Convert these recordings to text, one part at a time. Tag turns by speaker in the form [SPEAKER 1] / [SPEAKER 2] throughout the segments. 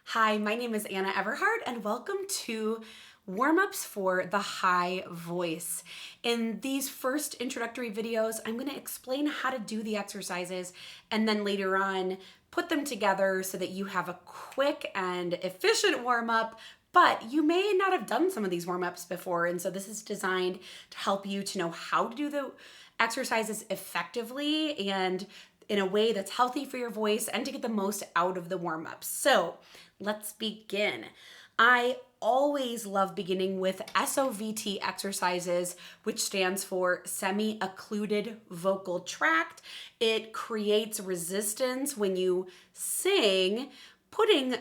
[SPEAKER 1] Hi, my name is Anna Everhart, and welcome to warm-ups for the high voice. In these first introductory videos, I'm going to explain how to do the exercises and then later on put them together so that you have a quick and efficient warm-up, but you may not have done some of these warm-ups before, and so this is designed to help you to know how to do the exercises effectively and in a way that's healthy for your voice and to get the most out of the warm-ups. So let's begin. I always love beginning with SOVT exercises, which stands for semi-occluded vocal tract. It creates resistance when you sing, putting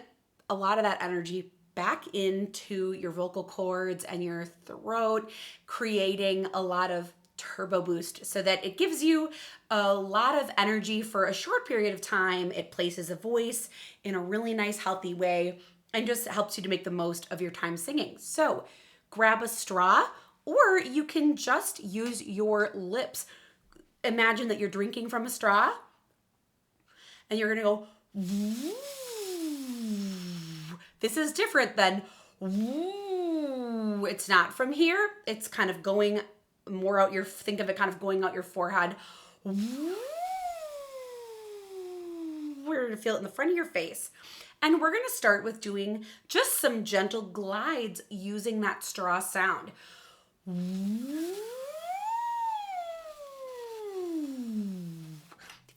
[SPEAKER 1] a lot of that energy back into your vocal cords and your throat, creating a lot of turbo boost so that it gives you a lot of energy for a short period of time. It places a voice in a really nice, healthy way and just helps you to make the most of your time singing. So grab a straw, or you can just use your lips. Imagine that you're drinking from a straw and you're gonna go, woo. This is different than woo. It's not from here. It's kind of going more out your, think of it kind of going out your forehead. Woo. We're gonna feel it in the front of your face. And we're gonna start with doing just some gentle glides using that straw sound. If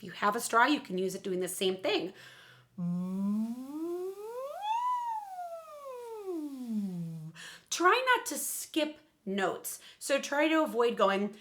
[SPEAKER 1] you have a straw, you can use it doing the same thing. Try not to skip notes. So try to avoid going.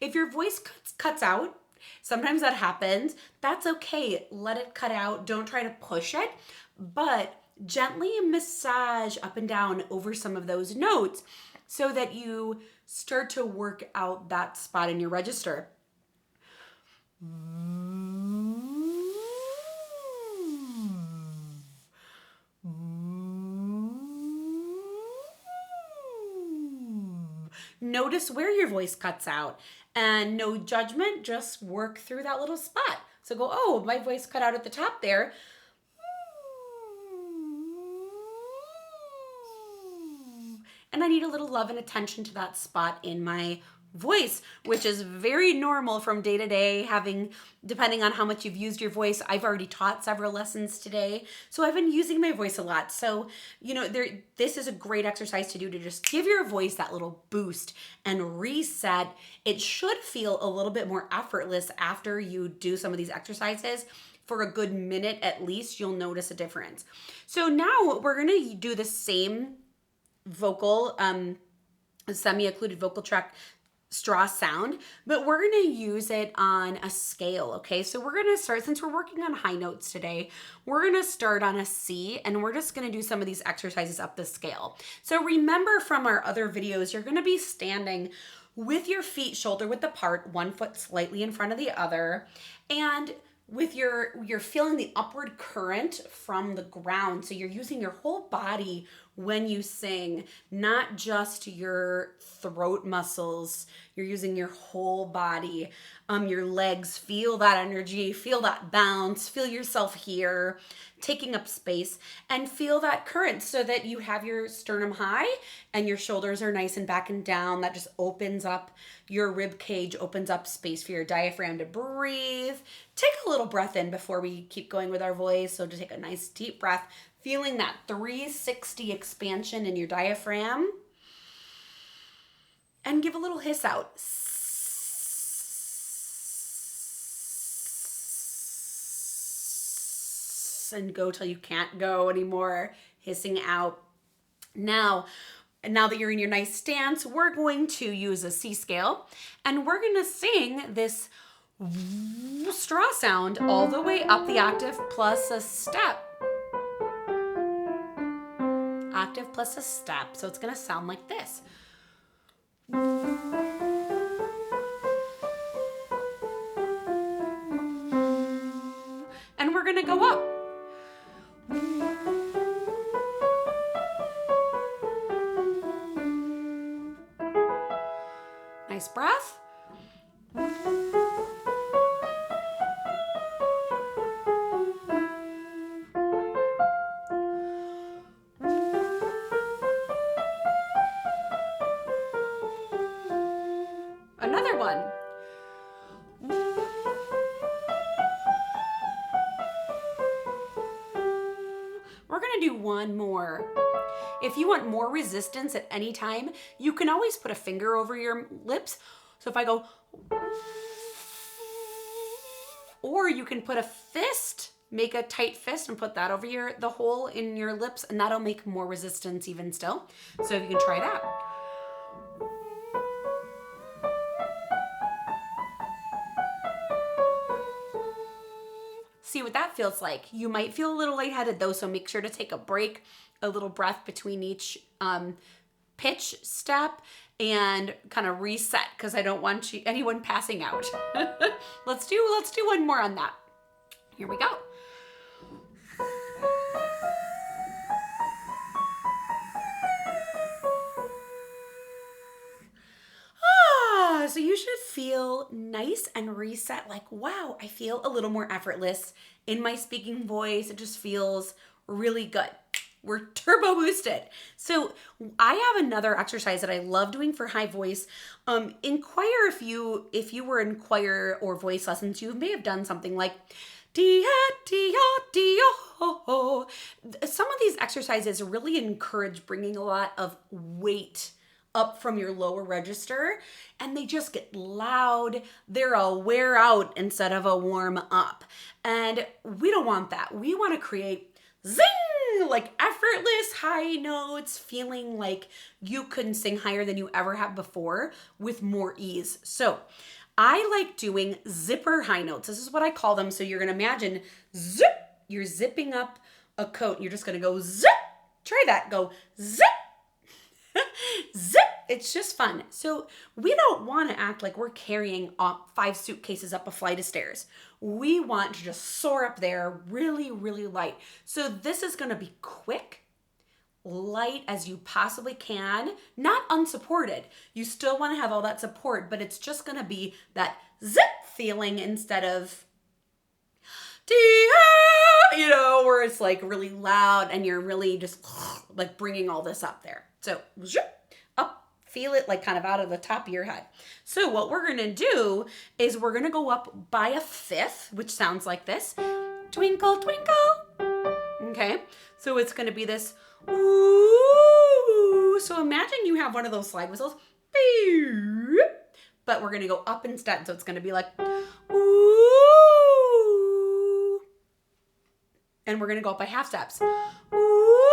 [SPEAKER 1] If your voice cuts out, sometimes that happens. That's okay. Let it cut out. Don't try to push it, but gently massage up and down over some of those notes so that you start to work out that spot in your register. Notice where your voice cuts out, and no judgment, just work through that little spot. So go, oh, my voice cut out at the top there. And I need a little love and attention to that spot in my voice, which is very normal from day to day, having, depending on how much you've used your voice. I've already taught several lessons today, so I've been using my voice a lot. So, this is a great exercise to do to just give your voice that little boost and reset. It should feel a little bit more effortless after you do some of these exercises. For a good minute at least, you'll notice a difference. So now we're gonna do the same vocal, semi-occluded vocal tract straw sound, but we're going to use it on a scale. Okay, so we're going to start, since we're working on high notes today, we're going to start on a C, and we're just going to do some of these exercises up the scale. So remember from our other videos, you're going to be standing with your feet shoulder width apart, one foot slightly in front of the other, and with you're feeling the upward current from the ground. So you're using your whole body when you sing, not just your throat muscles. You're using your whole body, your legs. Feel that energy, feel that bounce, feel yourself here, taking up space, and feel that current so that you have your sternum high and your shoulders are nice and back and down. That just opens up your rib cage, opens up space for your diaphragm to breathe. Take a little breath in before we keep going with our voice. So just take a nice deep breath, feeling that 360 expansion in your diaphragm. And give a little hiss out. And go till you can't go anymore, hissing out. Now that you're in your nice stance, we're going to use a C scale, and we're going to sing this straw sound all the way up the octave plus a step. Octave plus a step. So it's going to sound like this. And we're going to go up. Nice breath. gonna do one more. If you want more resistance at any time, you can always put a finger over your lips. So if I go, or you can put a fist, make a tight fist and put that over the hole in your lips, and that'll make more resistance even still. So if you can try that. See what that feels like. You might feel a little lightheaded though, so make sure to take a break, a little breath between each pitch step, and kind of reset, because I don't want anyone passing out. Let's do one more on that. Here we go. So you should feel nice and reset, like, wow, I feel a little more effortless in my speaking voice. It just feels really good. We're turbo boosted. So I have another exercise that I love doing for high voice. In choir, if you were in choir or voice lessons, you may have done something like dia dia dia ho ho. Some of these exercises really encourage bringing a lot of weight up from your lower register, and they just get loud. They're a wear out instead of a warm up. And we don't want that. We want to create zing, like effortless high notes, feeling like you couldn't sing higher than you ever have before with more ease. So I like doing zipper high notes. This is what I call them. So you're going to imagine zip, you're zipping up a coat. You're just going to go zip. Try that. Go zip. Zip. It's just fun. So we don't want to act like we're carrying 5 suitcases up a flight of stairs. We want to just soar up there really, really light. So this is going to be quick, light as you possibly can, not unsupported. You still want to have all that support, but it's just going to be that zip feeling instead of where it's like really loud and you're really just like bringing all this up there. So up, feel it like kind of out of the top of your head. So what we're going to do is we're going to go up by a fifth, which sounds like this. Twinkle, twinkle. Okay. So it's going to be this. Ooh. So imagine you have one of those slide whistles. But we're going to go up instead. So it's going to be like, ooh. And we're going to go up by half steps. Ooh.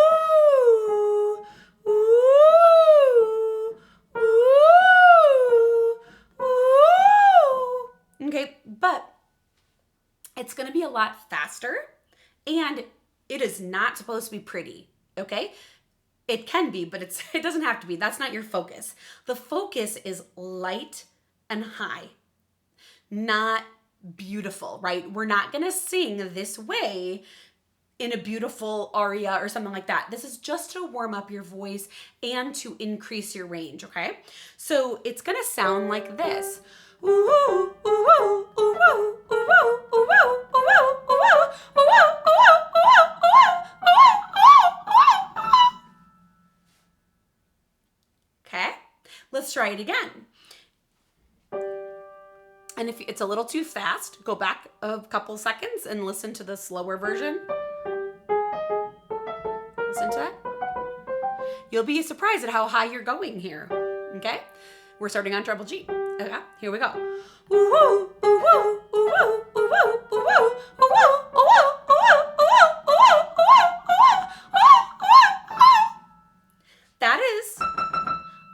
[SPEAKER 1] Okay, but it's going to be a lot faster, and it is not supposed to be pretty, okay? It can be, but it doesn't have to be. That's not your focus. The focus is light and high, not beautiful, right? We're not going to sing this way in a beautiful aria or something like that. This is just to warm up your voice and to increase your range, okay? So it's going to sound like this. Ooh, ooh, ooh, ooh, ooh, ooh, ooh, ooh, okay, let's try it again. And if it's a little too fast, go back a couple seconds and listen to the slower version. Listen to that. You'll be surprised at how high you're going here. Okay? We're starting on treble G. Okay, here we go. That is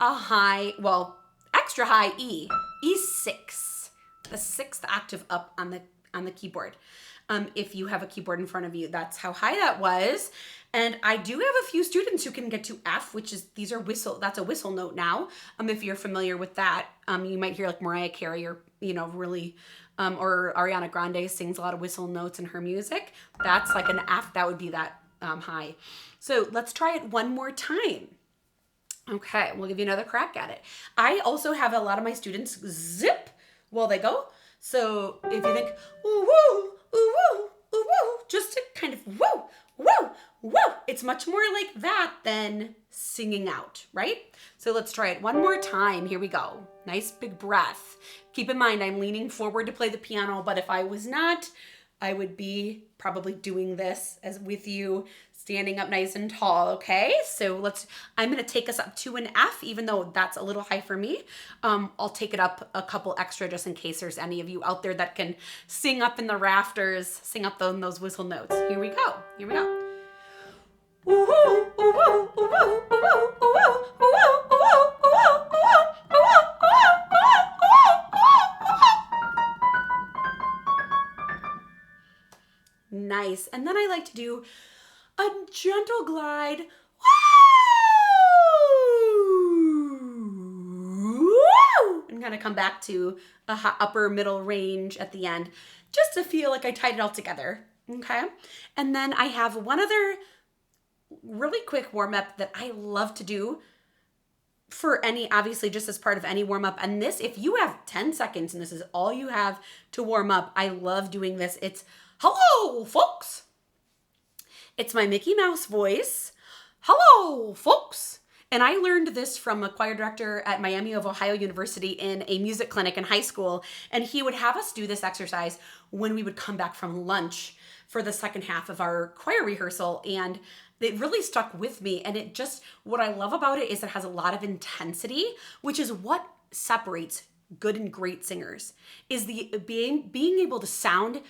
[SPEAKER 1] a high, well, extra high E. E6. The 6th octave up on the keyboard. If you have a keyboard in front of you, that's how high that was. And I do have a few students who can get to F, which is, that's a whistle note now. If you're familiar with that, you might hear like Mariah Carey or, really, or Ariana Grande sings a lot of whistle notes in her music. That's like an F, that would be that high. So let's try it one more time. Okay, we'll give you another crack at it. I also have a lot of my students zip while they go. So if you think, ooh, woo, ooh, woo, ooh, woo, just to kind of woo, woo, woo. It's much more like that than singing out, right? So let's try it one more time. Here we go. Nice big breath. Keep in mind, I'm leaning forward to play the piano, but if I was not, I would be probably doing this as with you, Standing up nice and tall, okay? So I'm gonna take us up to an F, even though that's a little high for me. I'll take it up a couple extra just in case there's any of you out there that can sing up in the rafters, sing up those whistle notes. Here we go, here we go. Nice, and then I like to do a gentle glide. And kind of come back to a upper middle range at the end, just to feel like I tied it all together, okay? And then I have one other really quick warm up that I love to do for obviously just as part of any warm up. And this, if you have 10 seconds and this is all you have to warm up, I love doing this. It's hello, folks. It's my Mickey Mouse voice. Hello, folks. And I learned this from a choir director at Miami of Ohio University in a music clinic in high school. And he would have us do this exercise when we would come back from lunch for the second half of our choir rehearsal. And it really stuck with me. And what I love about it is it has a lot of intensity, which is what separates good and great singers, is the being able to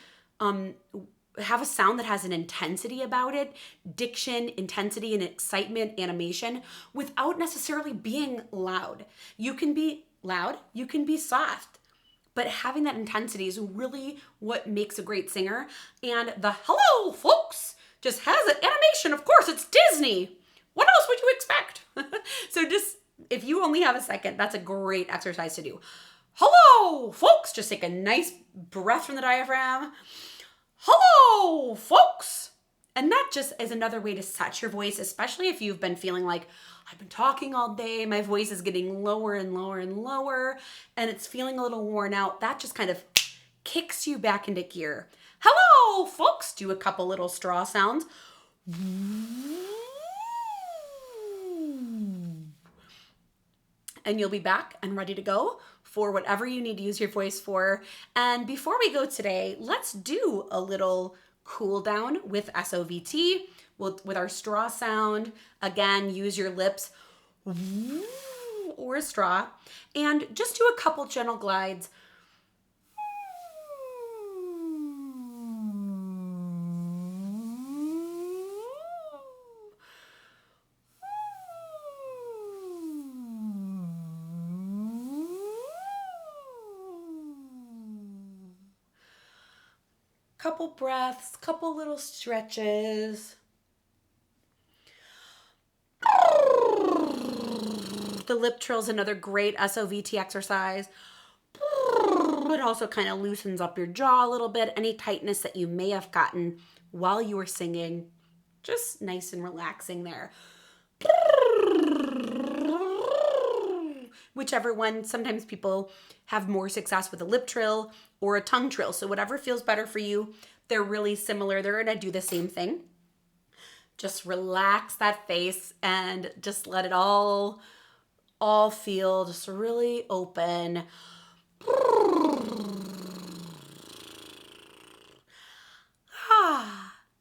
[SPEAKER 1] have a sound that has an intensity about it, diction, intensity, and excitement, animation, without necessarily being loud. You can be loud, you can be soft, but having that intensity is really what makes a great singer. And the hello, folks, just has an animation. Of course, it's Disney. What else would you expect? So just, if you only have a second, that's a great exercise to do. Hello, folks. Just take a nice breath from the diaphragm. Hello, folks. And that just is another way to set your voice, especially if you've been feeling like, I've been talking all day, my voice is getting lower and lower and lower, and it's feeling a little worn out. That just kind of kicks you back into gear. Hello, folks. Do a couple little straw sounds. And you'll be back and ready to go for whatever you need to use your voice for. And before we go today, let's do a little cool down with SOVT, with our straw sound. Again, use your lips or a straw, and just do a couple gentle glides. Couple breaths, couple little stretches. The lip trill is another great SOVT exercise. It also kind of loosens up your jaw a little bit. Any tightness that you may have gotten while you were singing, just nice and relaxing there. Whichever one, sometimes people have more success with a lip trill or a tongue trill. So whatever feels better for you, they're really similar. They're gonna do the same thing. Just relax that face and just let it all feel just really open.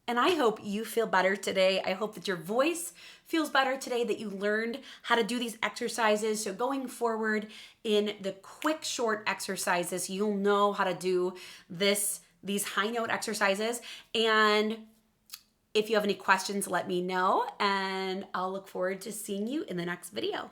[SPEAKER 1] And I hope you feel better today. I hope that your voice feels better today, that you learned how to do these exercises. So going forward in the quick, short exercises, you'll know how to do these high note exercises. And if you have any questions, let me know, and I'll look forward to seeing you in the next video.